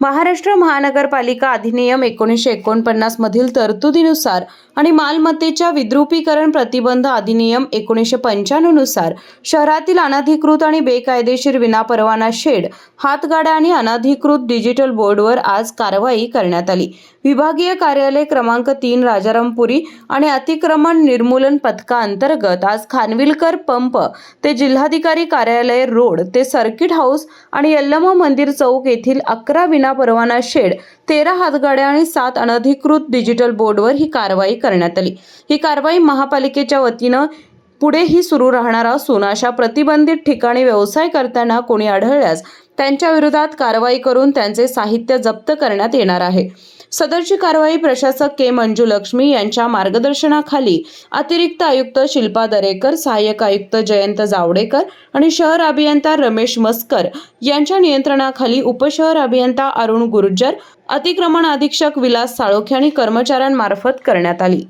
महाराष्ट्र महानगरपालिका अधिनियम 1949 मधील तरतुदीनुसार आणि मालमत्तेच्या विद्रुपीकरण प्रतिबंध अधिनियम 1995 नुसार शहरातील अनधिकृत आणि बेकायदेशीर विनापरवाना शेड, हातगाड्या आणि अनधिकृत डिजिटल बोर्डवर आज कारवाई करण्यात आली। विभागीय कार्यालय क्रमांक 3 राजारामपुरी आणि अतिक्रमण निर्मूलन पथकाअंतर्गत आज खानविलकर पंप ते जिल्हाधिकारी कार्यालय रोड ते सर्किट हाऊस आणि यल्लमा मंदिर चौक येथील 11 विनापरवाना शेड, 13 हातगाड्या आणि 7 अनधिकृत डिजिटल बोर्डवर ही कारवाई करण्यात आली। ही कारवाई महापालिकेच्या वतीने पुढेही सुरू राहणार असून अशा प्रतिबंधित ठिकाणी व्यवसाय करताना कोणी आढळल्यास त्यांच्या विरोधात कारवाई करून त्यांचे साहित्य जप्त करण्यात येणार आहे। सदरची कारवाई प्रशासक के मंजुलक्ष्मी यांच्या मार्गदर्शनाखाली अतिरिक्त आयुक्त शिल्पा दरेकर, सहाय्यक आयुक्त जयंत जावडेकर आणि शहर अभियंता रमेश मस्कर यांच्या नियंत्रणाखाली उपशहर अभियंता अरुण गुर्जर, अतिक्रमण अधीक्षक विलास साळोखे आणि कर्मचाऱ्यांमार्फत करण्यात आली।